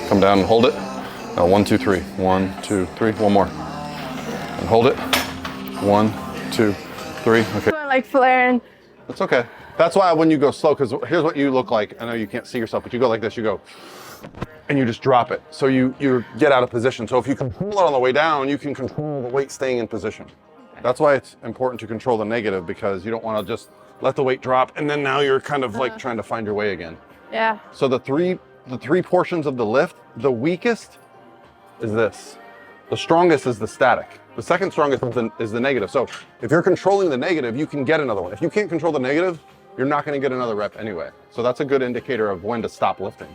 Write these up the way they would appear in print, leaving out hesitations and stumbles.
Come down and hold it. Now 1, 2, 3. 1, 2, 3. One more. And hold it. 1, 2, 3. Okay. Like flaring. It's okay. That's why when you go slow, because here's what you look like. I know you can't see yourself, but you go like this. You go, and you just drop it. So you get out of position. So if you control it on the way down, you can control the weight staying in position. That's why it's important to control the negative, because you don't want to just let the weight drop and then now you're kind of like trying to find your way again. Yeah. So the three portions of the lift, the weakest is this. The strongest is the static. The second strongest is the negative. So if you're controlling the negative, you can get another one. If you can't control the negative, you're not going to get another rep anyway. So that's a good indicator of when to stop lifting.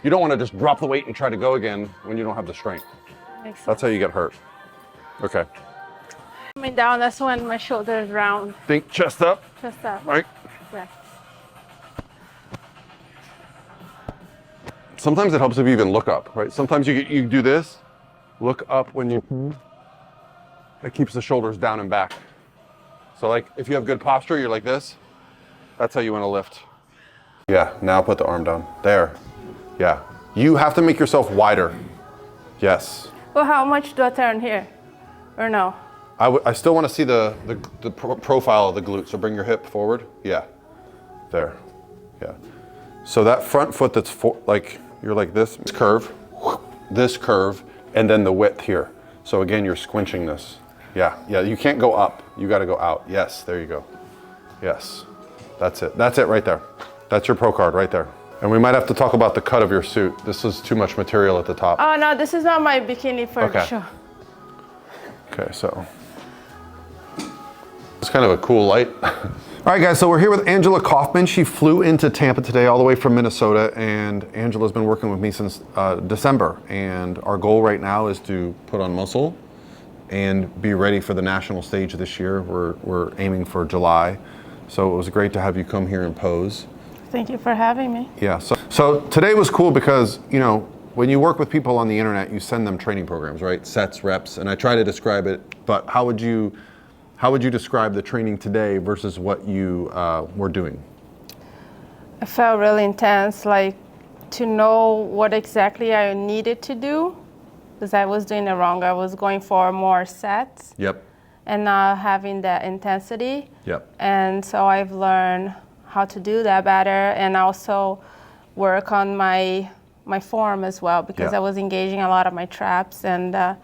You don't want to just drop the weight and try to go again when you don't have the strength. Makes sense. That's how you get hurt. Okay. Coming down, that's when my shoulders round. Think chest up. Chest up. Right. Yeah. Sometimes it helps if you even look up, right? Sometimes you do this, look up when you, it keeps the shoulders down and back. So like if you have good posture, you're like this, that's how you want to lift. Yeah, now put the arm down. There. Yeah. You have to make yourself wider. Yes. Well, how much do I turn here? Or no? I still want to see the profile of the glute. So bring your hip forward. Yeah. There. Yeah. So that front foot that's like, you're like this curve, and then the width here. So again, you're squinching this. Yeah. Yeah. You can't go up. You got to go out. Yes. There you go. Yes. That's it. That's it right there. That's your Pro Card right there. And we might have to talk about the cut of your suit. This is too much material at the top. Oh no, this is not my bikini for sure. Okay, so it's kind of a cool light. All right, guys, so we're here with Angela Kauffman. She flew into Tampa today all the way from Minnesota, and Angela's been working with me since December. And our goal right now is to put on muscle and be ready for the national stage this year. We're aiming for July. So it was great to have you come here and pose. Thank you for having me. Yeah, so today was cool because, you know, when you work with people on the internet, you send them training programs, right? Sets, reps, and I try to describe it, but how would you describe the training today versus what you were doing? It felt really intense, like to know what exactly I needed to do, because I was doing it wrong. I was going for more sets. Yep. And not having that intensity. Yep. And so I've learned how to do that better, and also work on my form as well, because I was engaging a lot of my traps, and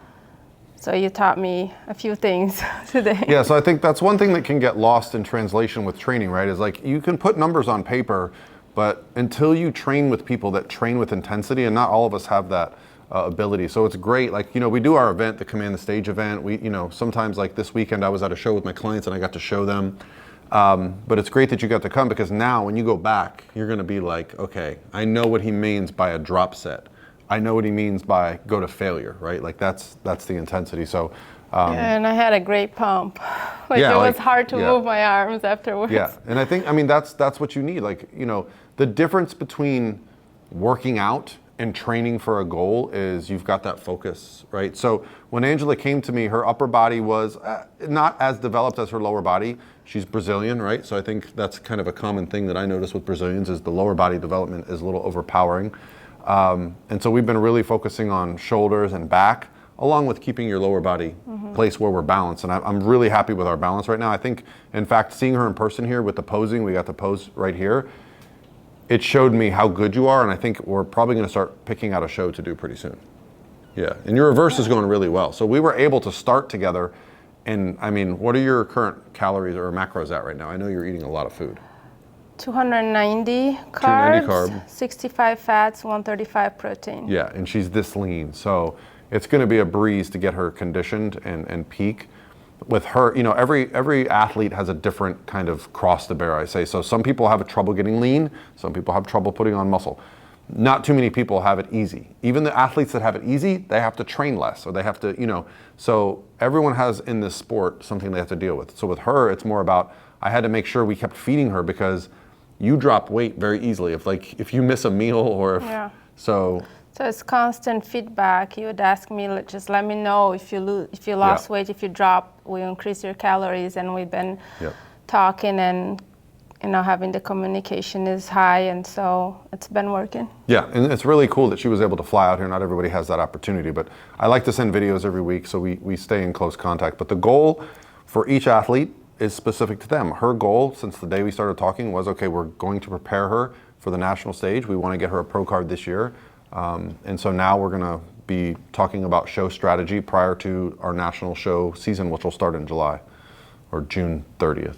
so you taught me a few things today. Yeah, so I think that's one thing that can get lost in translation with training, right? Is like you can put numbers on paper, but until you train with people that train with intensity, and not all of us have that ability. So it's great, like, you know, we do our event, the Command the Stage event. We, you know, sometimes like this weekend I was at a show with my clients and I got to show them. But it's great that you got to come, because now when you go back, you're going to be like, okay, I know what he means by a drop set. I know what he means by go to failure, right? Like that's the intensity. So, and I had a great pump. Like it was hard to move my arms afterwards. Yeah, and I think, I mean, that's what you need. Like, you know, the difference between working out and training for a goal is you've got that focus, right? So when Angela came to me, her upper body was not as developed as her lower body. She's Brazilian, right? So I think that's kind of a common thing that I notice with Brazilians is the lower body development is a little overpowering. And so we've been really focusing on shoulders and back, along with keeping your lower body place where we're balanced. And I'm really happy with our balance right now. I think, in fact, seeing her in person here with the posing, we got the pose right here, it showed me how good you are, and I think we're probably going to start picking out a show to do pretty soon. Yeah, and your reverse is going really well. So we were able to start together, and I mean, what are your current calories or macros at right now? I know you're eating a lot of food. 290 carbs, 65 fats, 135 protein. Yeah, and she's this lean, so it's going to be a breeze to get her conditioned and peak. With her, you know, every athlete has a different kind of cross to bear, I say. So some people have trouble getting lean, some people have trouble putting on muscle. Not too many people have it easy. Even the athletes that have it easy, they have to train less, or they have to, you know, so everyone has in this sport something they have to deal with. So with her, it's more about, I had to make sure we kept feeding her, because you drop weight very easily. If you miss a meal, or if, so it's constant feedback. You would ask me, just let me know if you lost weight, if you drop, we increase your calories, and we've been talking and having the communication is high, and so it's been working. Yeah, and it's really cool that she was able to fly out here. Not everybody has that opportunity, but I like to send videos every week, so we stay in close contact. But the goal for each athlete is specific to them. Her goal, since the day we started talking, was, okay, we're going to prepare her for the national stage. We want to get her a pro card this year. And so now we're going to be talking about show strategy prior to our national show season, which will start in July or June 30th.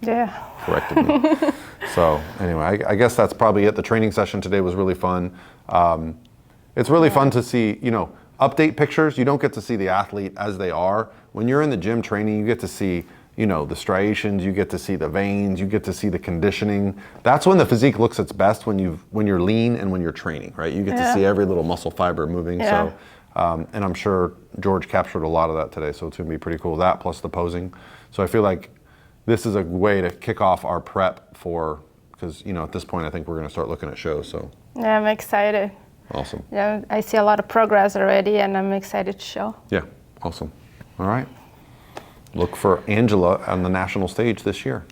Yeah. Corrected me. So anyway, I guess that's probably it. The training session today was really fun. It's really fun to see, you know, update pictures. You don't get to see the athlete as they are. When you're in the gym training, you get to see, you know, the striations, you get to see the veins, you get to see the conditioning. That's when the physique looks its best, when you're lean and when you're training, right? You get to see every little muscle fiber moving. Yeah. So, and I'm sure George captured a lot of that today, so it's gonna be pretty cool. That plus the posing. So I feel like this is a way to kick off our prep for, because, you know, at this point I think we're gonna start looking at shows, so. Yeah, I'm excited. Awesome. Yeah, I see a lot of progress already, and I'm excited to show. Yeah, awesome. All right. Look for Angela on the national stage this year.